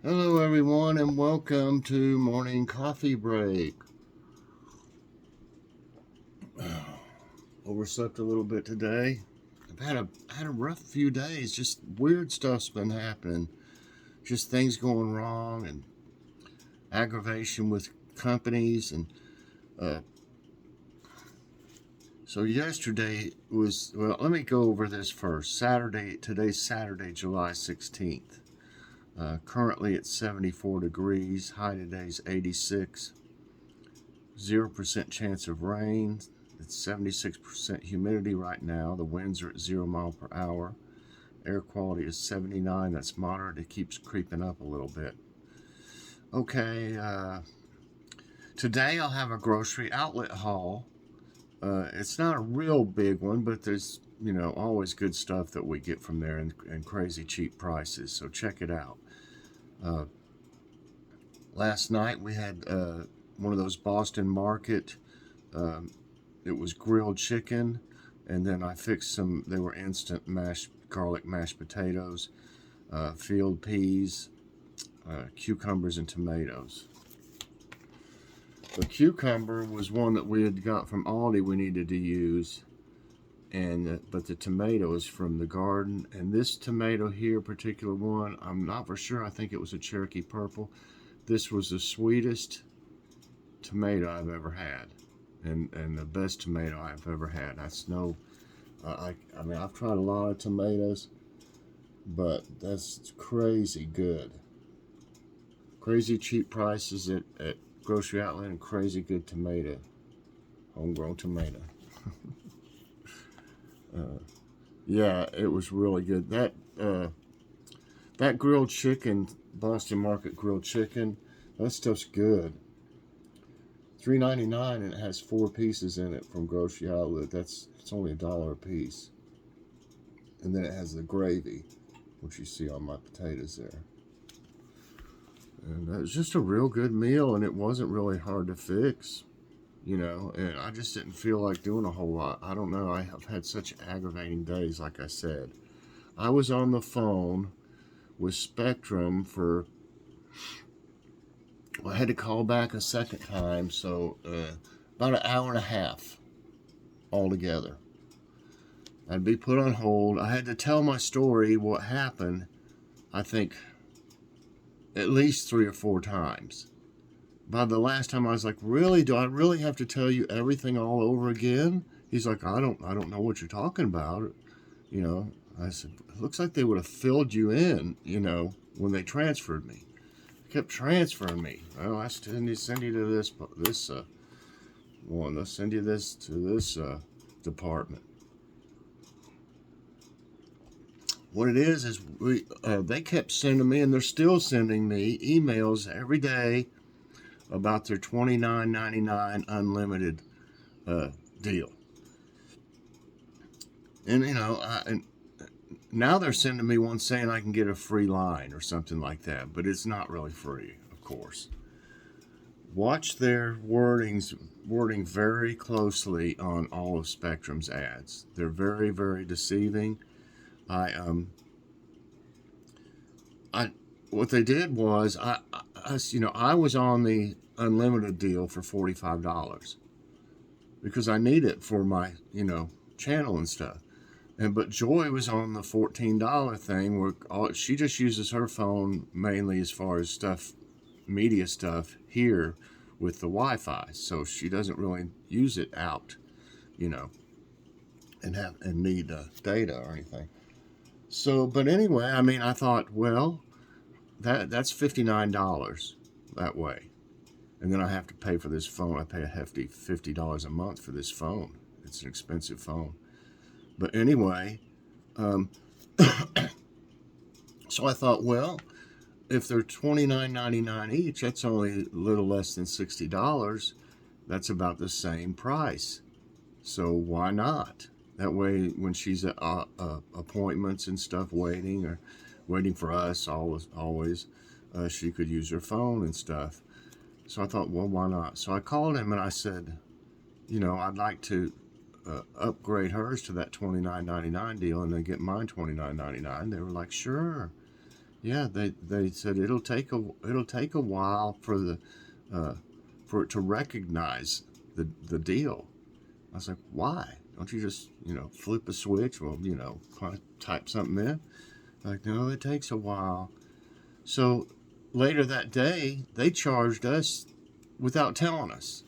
Hello, everyone, and welcome to Morning Coffee Break. Overslept a little bit today. I've had a rough few days. Just weird stuff's been happening. Just things going wrong and aggravation with companies and uh, so yesterday was, well, let me go over this first. Today's Saturday, July 16th. Currently it's 74 degrees. High today's 86. 0% chance of rain. It's 76% humidity right now. The winds are at 0 mile per hour. Air quality is 79. That's moderate. It keeps creeping up a little bit. Okay, today I'll have a grocery outlet haul. It's not a real big one, but there's, always good stuff that we get from there and crazy cheap prices. So check it out. Uh, Last night we had one of those Boston Market. Um, it was grilled chicken, and then I fixed some. They were instant garlic mashed potatoes, field peas, cucumbers, and tomatoes. The cucumber was one that we had got from Aldi. We needed to use, and but the tomato is from the garden. And this tomato here, particular one, I'm not for sure. I think it was a Cherokee Purple. This was the sweetest tomato I've ever had, and the best tomato I've ever had. That's no, I mean, I've tried a lot of tomatoes, but that's crazy good. Crazy cheap prices at grocery outlet and crazy good tomato, homegrown tomato. Yeah, it was really good. That grilled chicken, Boston Market grilled chicken, that stuff's good. $3.99 and it has 4 pieces in it from grocery outlet. It's only $1 a piece. And then it has the gravy, which you see on my potatoes there. And it was just a real good meal, and it wasn't really hard to fix, and I just didn't feel like doing a whole lot. I don't know. I have had such aggravating days, like I said. I was on the phone with Spectrum I had to call back a second time, so about an hour and a half altogether. I'd be put on hold. I had to tell my story, what happened, I think, at least 3 or 4 times. By the last time I was like, really? Do I really have to tell you everything all over again? He's like, I don't know what you're talking about. I said, it looks like they would have filled you in, when they transferred me. Kept transferring me. Well, I send you to this one. Let's send you this to this department. What it is they kept sending me, and they're still sending me emails every day about their $29.99 unlimited deal. And and now they're sending me one saying I can get a free line or something like that, but it's not really free, of course. Watch their wording very closely on all of Spectrum's ads. They're very, very deceiving. I what they did was I was on the unlimited deal for $45 because I need it for my channel and stuff. But Joy was on the $14 thing where she just uses her phone mainly as far as media stuff here with the Wi-Fi, so she doesn't really use it out, and need data or anything. So, but anyway, I mean, I thought, well, that's $59 that way, and then I have to pay for this phone. I pay a hefty $50 a month for this phone. It's an expensive phone. But anyway, so I thought, well, if they're $29.99 each, that's only a little less than $60. That's about the same price. So why not? That way, when she's at appointments and stuff, waiting for us, always, she could use her phone and stuff. So I thought, well, why not? So I called him and I said, I'd like to upgrade hers to that $29.99 deal and then get mine $29.99. They were like, sure. Yeah, they said it'll take a while uh, for it to recognize the deal. I was like, why? Don't you just flip a switch? Well, kind of type something in. Like, no, it takes a while. So later that day, they charged us without telling us.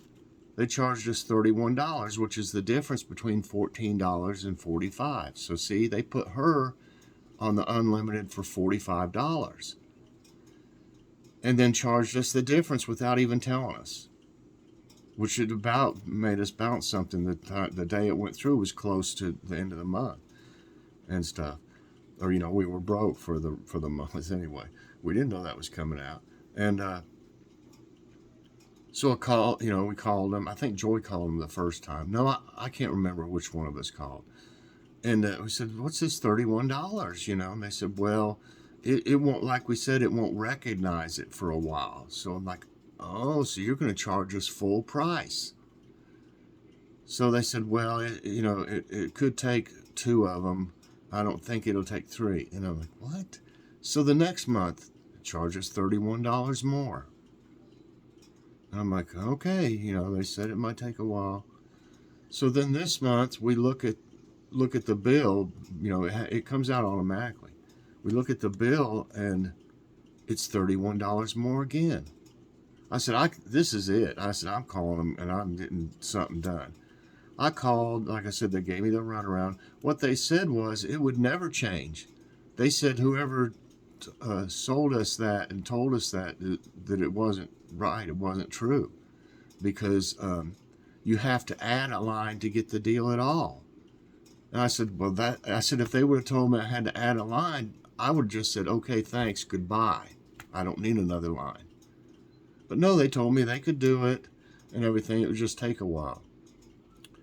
They charged us $31, which is the difference between $14 and $45. So see, they put her on the unlimited for $45 and then charged us the difference without even telling us, which it about made us bounce something. The day it went through was close to the end of the month and stuff. Or we were broke for the month anyway. We didn't know that was coming out. And so we called them. I think Joy called them the first time. No, I can't remember which one of us called. And we said, what's this $31? And they said, well, it won't, like we said, it won't recognize it for a while. So I'm like, oh, so you're going to charge us full price. So they said, well, it could take 2 of them. I don't think it'll take 3. And I'm like, what? So the next month, charge us $31 more. And I'm like, okay, they said it might take a while. So then this month we look at the bill. It comes out automatically. We look at the bill and it's $31 more again. I said, this is it. I said, I'm calling them and I'm getting something done. I called, like I said, they gave me the runaround. What they said was it would never change. They said whoever sold us that and told us that it wasn't right, it wasn't true, because you have to add a line to get the deal at all. And I said, if they would have told me I had to add a line, I would have just said, okay, thanks, goodbye. I don't need another line. But no, they told me they could do it and everything. It would just take a while.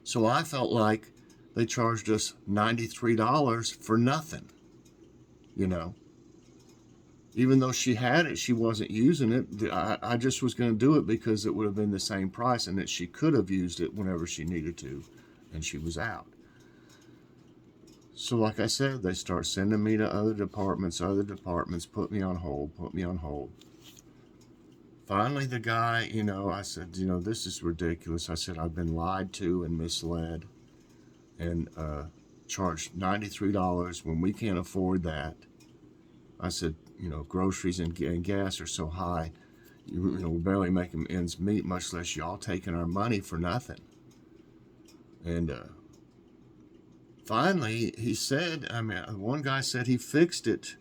So I felt like they charged us $93 for nothing, Even though she had it, she wasn't using it. I just was going to do it because it would have been the same price and that she could have used it whenever she needed to, and she was out. So like I said, they start sending me to other departments, put me on hold. Finally, the guy, I said, this is ridiculous. I said, I've been lied to and misled and charged $93 when we can't afford that. I said, groceries and gas are so high, we're barely making ends meet, much less y'all taking our money for nothing. And finally, he said, one guy said he fixed it.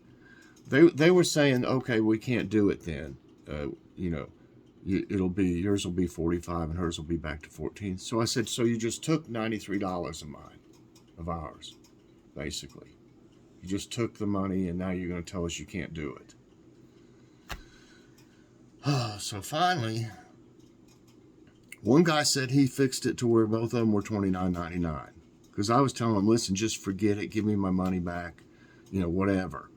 They were saying, okay, we can't do it then. Yours will be 45 and hers will be back to 14. So I said, so you just took $93 of ours, basically. You just took the money and now you're going to tell us you can't do it. So finally, one guy said he fixed it to where both of them were $29.99. Because I was telling him, listen, just forget it. Give me my money back. Whatever.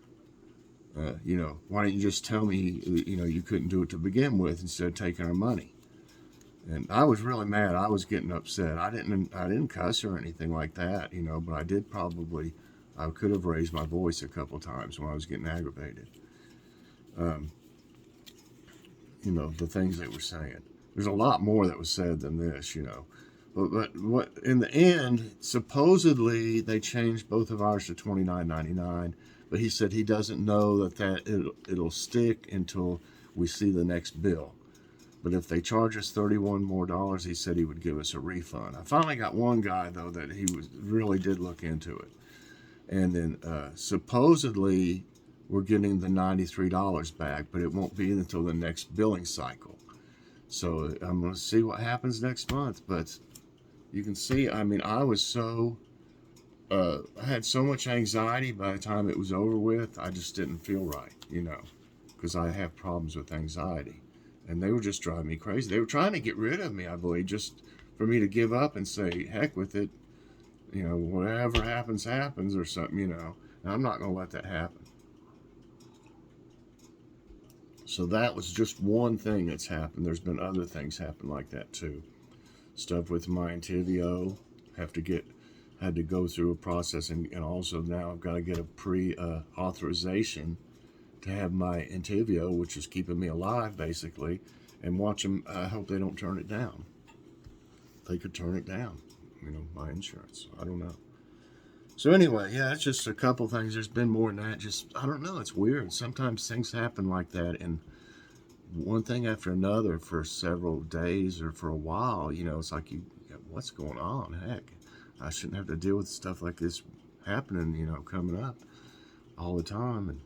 Why didn't you just tell me, you couldn't do it to begin with instead of taking our money? And I was really mad. I was getting upset. I didn't cuss or anything like that, but I could have raised my voice a couple times when I was getting aggravated. The things they were saying. There's a lot more that was said than this, But what in the end, supposedly they changed both of ours to $29.99. But he said he doesn't know that it'll stick until we see the next bill. But if they charge us $31 more, he said he would give us a refund. I finally got one guy though that he really did look into it, and then supposedly we're getting the $93 back, but it won't be until the next billing cycle. So I'm going to see what happens next month. But you can see, I was so. I had so much anxiety by the time it was over with, I just didn't feel right, because I have problems with anxiety. And they were just driving me crazy. They were trying to get rid of me, I believe, just for me to give up and say, heck with it, whatever happens, happens or something, And I'm not going to let that happen. So that was just one thing that's happened. There's been other things happen like that too. Stuff with my Entivio, had to go through a process, and also now I've got to get a pre-authorization to have my Entivio, which is keeping me alive basically, and watch them. I hope they don't turn it down. They could turn it down, my insurance. I don't know. So anyway, yeah, it's just a couple things. There's been more than that. Just, I don't know. It's weird. Sometimes things happen like that, and one thing after another for several days or for a while. It's like what's going on? Heck, I shouldn't have to deal with stuff like this happening. Coming up all the time, and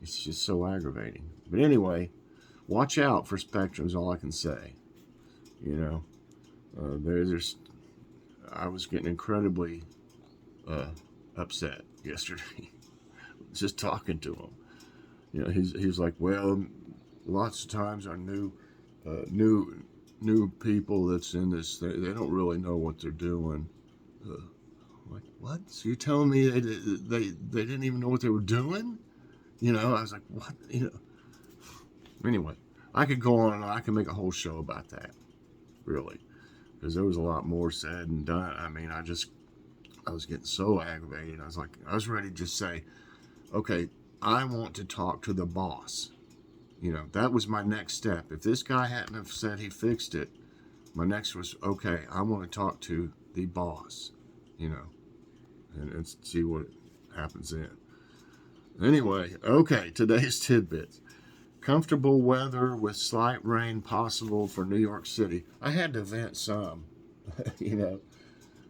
it's just so aggravating. But anyway, watch out for Spectrum is all I can say. There's I was getting incredibly upset yesterday just talking to him. He's like, well, lots of times our new people that's in this, they don't really know what they're doing. Like, what? So you're telling me they didn't even know what they were doing? I was like, what? Anyway, I could go on and I could make a whole show about that, really, because there was a lot more said and done. I was getting so aggravated. I was ready to just say, okay, I want to talk to the boss. That was my next step. If this guy hadn't have said he fixed it, my next was, okay, I want to talk to the boss, and see what happens then. Anyway, okay, today's tidbits. Comfortable weather with slight rain possible for New York City. I had to vent some,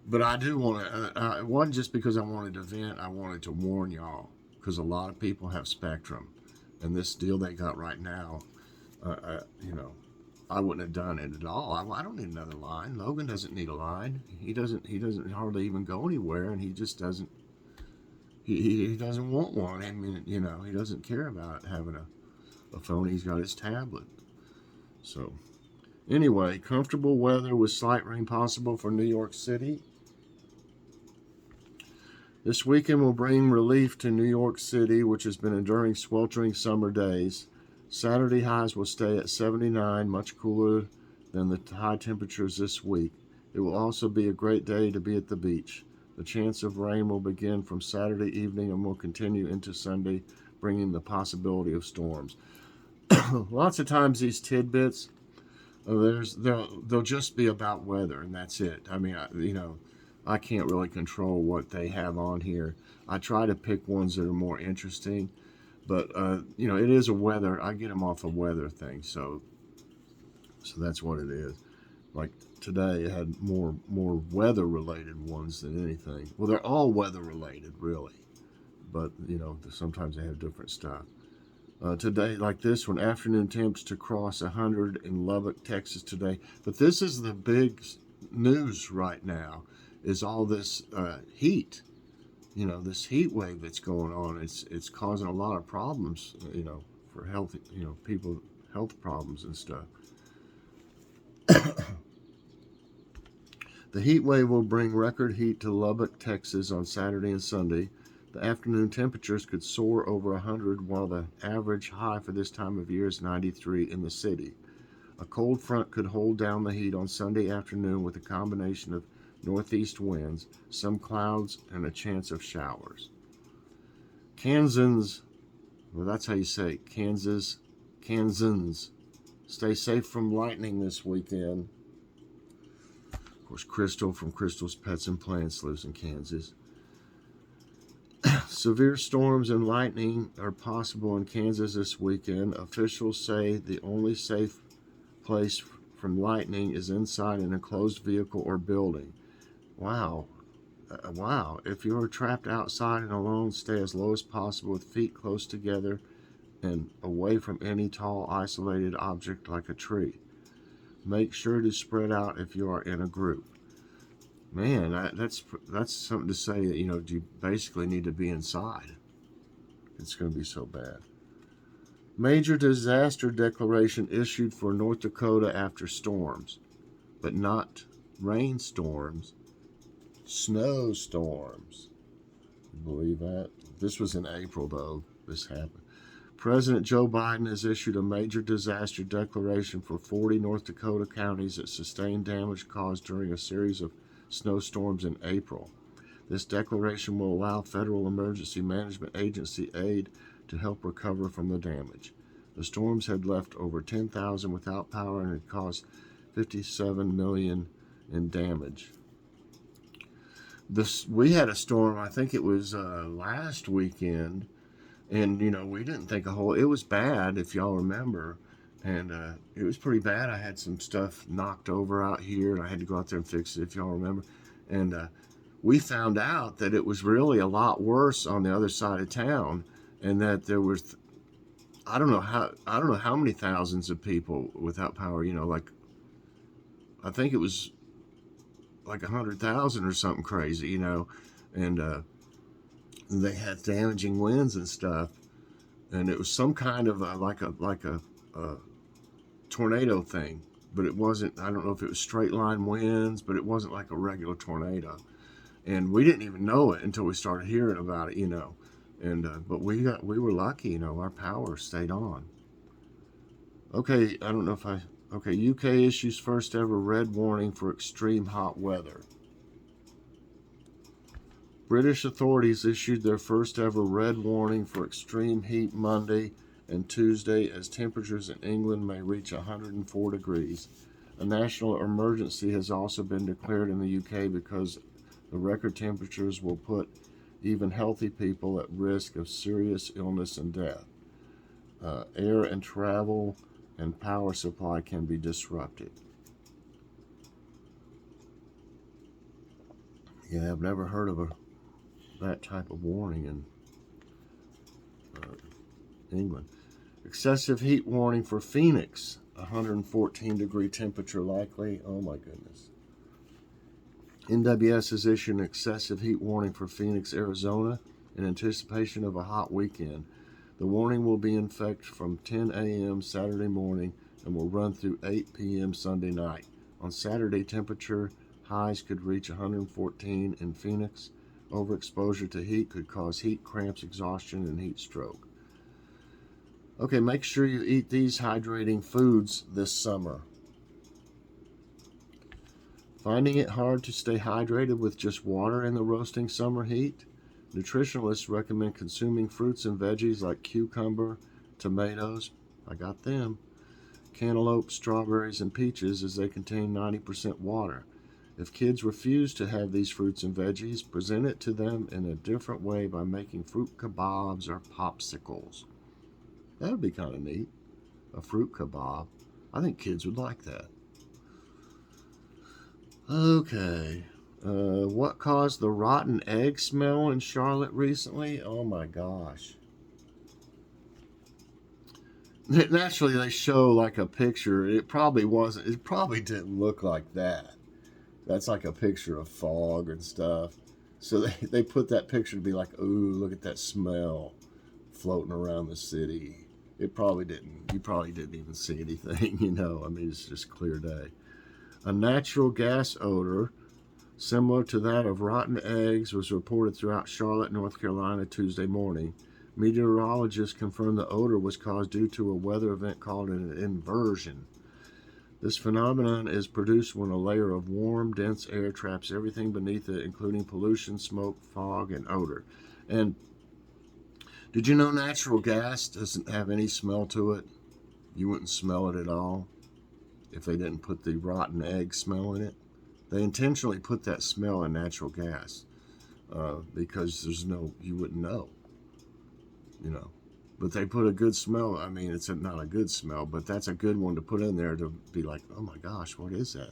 but I do want to, it wasn't just because I wanted to vent, I wanted to warn y'all, because a lot of people have Spectrum, and this deal they got right now, I wouldn't have done it at all. I don't need another line. Logan doesn't need a line. He doesn't hardly even go anywhere, and he just doesn't, he doesn't want one. I mean, he doesn't care about having a phone. He's got his tablet. So, anyway, comfortable weather with slight rain possible for New York City. This weekend will bring relief to New York City, which has been enduring sweltering summer days. Saturday highs will stay at 79, much cooler than the high temperatures this week. It will also be a great day to be at the beach. The chance of rain will begin from Saturday evening and will continue into Sunday, bringing the possibility of storms. Lots of times these tidbits, they'll just be about weather, and that's it. I mean, I can't really control what they have on here. I try to pick ones that are more interesting, but it is a weather. I get them off a weather thing, so that's what it is. Like today, it had more weather related ones than anything. Well, they're all weather related, really, but sometimes they have different stuff. Today, like this one, afternoon temps to cross 100 in Lubbock, Texas today. But this is the big news right now, is all this heat. This heat wave that's going on. It's causing a lot of problems, for health, people, health problems and stuff. The heat wave will bring record heat to Lubbock, Texas on Saturday and Sunday. The afternoon temperatures could soar over 100, while the average high for this time of year is 93 in the city. A cold front could hold down the heat on Sunday afternoon with a combination of northeast winds, some clouds, and a chance of showers. Kansans, well, that's how you say it, Kansans, stay safe from lightning this weekend. Of course, Crystal from Crystal's Pets and Plants lives in Kansas. Severe storms and lightning are possible in Kansas this weekend. Officials say the only safe place from lightning is inside an enclosed vehicle or building. Wow. If you are trapped outside and alone, stay as low as possible with feet close together and away from any tall, isolated object like a tree. Make sure to spread out if you are in a group. Man, that's something to say that, you basically need to be inside. It's going to be so bad. Major disaster declaration issued for North Dakota after storms, but not rainstorms, snowstorms. You believe that? This was in April, though, this happened. President Joe Biden has issued a major disaster declaration for 40 North Dakota counties that sustained damage caused during a series of snowstorms in April. This declaration will allow Federal Emergency Management Agency aid to help recover from the damage. The storms had left over 10,000 without power and had caused $57 million in damage. We had a storm, I think it was last weekend, and we didn't think it was bad, if y'all remember, and it was pretty bad. I had some stuff knocked over out here, and I had to go out there and fix it, if y'all remember, and we found out that it was really a lot worse on the other side of town, and that there was, I don't know how many thousands of people without power. Like, I think it was like 100,000 or something crazy, and they had damaging winds and stuff, and it was some kind of like a tornado thing, but it wasn't. I don't know if it was straight line winds, but it wasn't like a regular tornado, and we didn't even know it until we started hearing about it, and but we were lucky, our power stayed on. Okay, I don't know if okay, UK issues first ever red warning for extreme hot weather. British authorities issued their first ever red warning for extreme heat Monday and Tuesday as temperatures in England may reach 104 degrees. A national emergency has also been declared in the UK because the record temperatures will put even healthy people at risk of serious illness and death. Air and travel and power supply can be disrupted. Yeah, I've never heard of that type of warning in England. Excessive heat warning for Phoenix. 114 degree temperature likely. Oh my goodness. NWS has issued an excessive heat warning for Phoenix, Arizona in anticipation of a hot weekend. The warning will be in effect from 10 a.m. Saturday morning and will run through 8 p.m. Sunday night. On Saturday, temperature highs could reach 114 in Phoenix. Overexposure to heat could cause heat cramps, exhaustion, and heat stroke. Okay, make sure you eat these hydrating foods this summer. Finding it hard to stay hydrated with just water in the roasting summer heat? Nutritionalists recommend consuming fruits and veggies like cucumber, tomatoes, I got them, cantaloupe, strawberries, and peaches as they contain 90% water. If kids refuse to have these fruits and veggies, present it to them in a different way by making fruit kebabs or popsicles. That would be kind of neat, a fruit kebab. I think kids would like that. Okay. What caused the rotten egg smell in Charlotte recently? Oh my gosh. Naturally, they show like a picture. It probably wasn't. It probably didn't look like that. That's like a picture of fog and stuff. So they put that picture to be like, ooh, look at that smell floating around the city. It probably didn't. You probably didn't even see anything, I mean, it's just clear day. A natural gas odor similar to that of rotten eggs was reported throughout Charlotte, North Carolina Tuesday morning. Meteorologists confirmed the odor was caused due to a weather event called an inversion. This phenomenon is produced when a layer of warm, dense air traps everything beneath it, including pollution, smoke, fog, and odor. And did you know natural gas doesn't have any smell to it? You wouldn't smell it at all if they didn't put the rotten egg smell in it. They intentionally put that smell in natural gas because you wouldn't know, But they put a good smell. I mean, it's not a good smell, but that's a good one to put in there to be like, oh my gosh, what is that?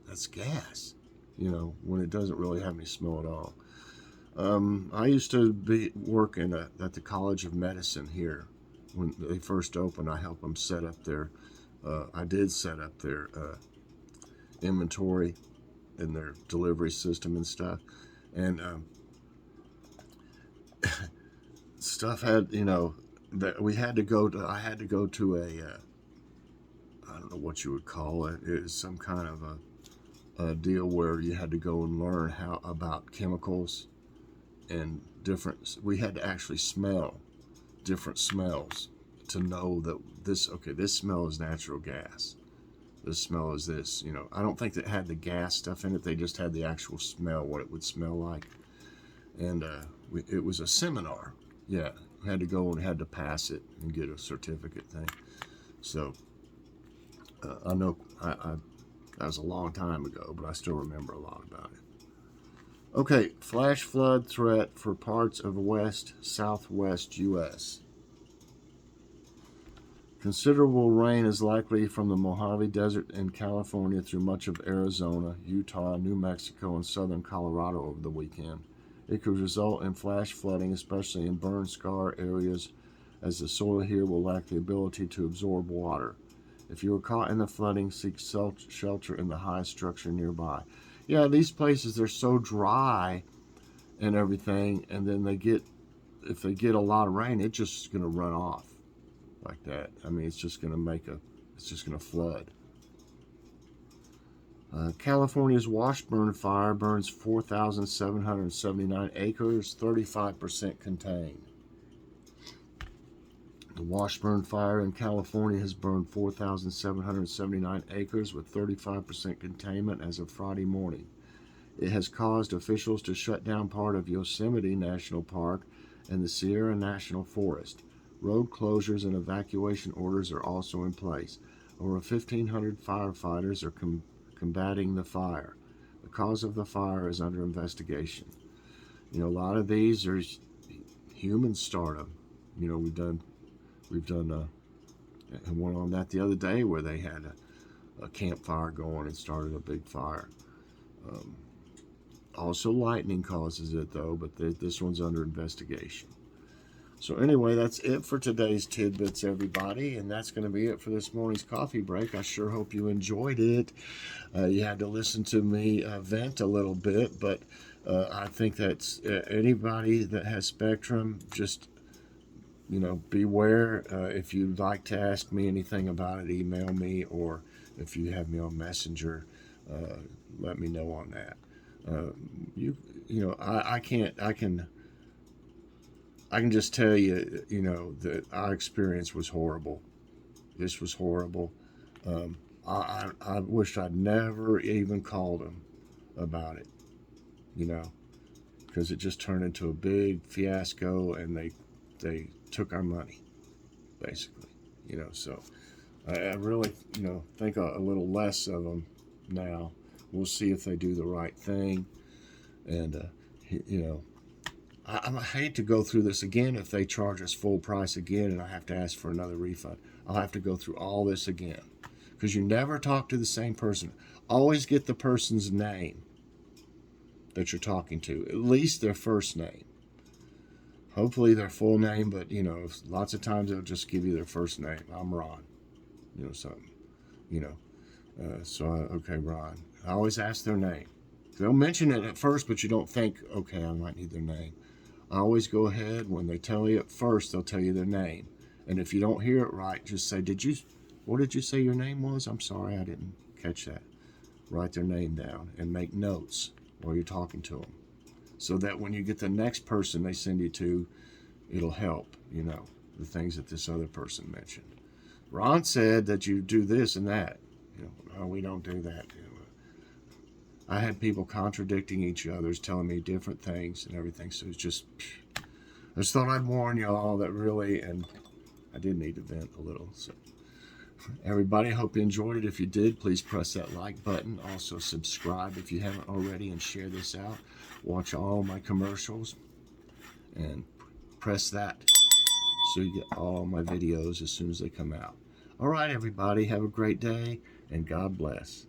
That's gas, when it doesn't really have any smell at all. I used to working at the College of Medicine here. When they first opened, I helped them set up I did set up their inventory and their delivery system and stuff. And stuff had, that we had to go to, I had to go to I don't know what you would call it. It was some kind of a deal where you had to go and learn about chemicals and we had to actually smell different smells to know that this smell is natural gas. This smell is this, I don't think that had the gas stuff in it. They just had the actual smell, what it would smell like. And it was a seminar. Yeah, had to go and had to pass it and get a certificate thing. So I know that was a long time ago, but I still remember a lot about it. Okay, flash flood threat for parts of west, southwest U.S. Considerable rain is likely from the Mojave Desert in California through much of Arizona, Utah, New Mexico, and southern Colorado over the weekend. It could result in flash flooding, especially in burn scar areas, as the soil here will lack the ability to absorb water. If you are caught in the flooding, seek shelter in the highest structure nearby. Yeah, these places, they're so dry and everything, and then if they get a lot of rain, it's just going to run off like that. I mean, it's just going to flood. California's Washburn fire burns 4,779 acres, 35% contained. The Washburn fire in California has burned 4,779 acres with 35% containment as of Friday morning. It has caused officials to shut down part of Yosemite National Park and the Sierra National Forest. Road closures and evacuation orders are also in place. Over 1,500 firefighters are combating the fire. The cause of the fire is under investigation. You know, a lot of these are humans start them. You know, we've done one on that the other day where they had a campfire going and started a big fire. Also lightning causes it though, but this one's under investigation. So anyway, that's it for today's Tidbits, everybody, and that's going to be it for this morning's coffee break. I sure hope you enjoyed it. You had to listen to me vent a little bit, but I think that's anybody that has Spectrum, just beware. If you'd like to ask me anything about it, email me, or if you have me on Messenger, let me know on that. I can just tell you, that our experience was horrible. This was horrible. I wish I'd never even called them about it, because it just turned into a big fiasco, and they took our money, basically, so I really, think a little less of them now. We'll see if they do the right thing, and, I hate to go through this again if they charge us full price again and I have to ask for another refund. I'll have to go through all this again, because you never talk to the same person. Always get the person's name that you're talking to, at least their first name. Hopefully their full name, but lots of times they'll just give you their first name. I'm Ron, something, okay, Ron. I always ask their name. They'll mention it at first, but you don't think, okay, I might need their name. I always go ahead, when they tell you at first, they'll tell you their name. And if you don't hear it right, just say, what did you say your name was? I'm sorry, I didn't catch that. Write their name down and make notes while you're talking to them, so that when you get the next person they send you to, it'll help, the things that this other person mentioned. Ron said that you do this and that. No, we don't do that. I had people contradicting each other, telling me different things and everything. So it's just, I just thought I'd warn you all that really, and I did need to vent a little. So everybody, I hope you enjoyed it. If you did, please press that like button. Also subscribe if you haven't already, and share this out. Watch all my commercials and press that so you get all my videos as soon as they come out. All right, everybody, have a great day, and God bless.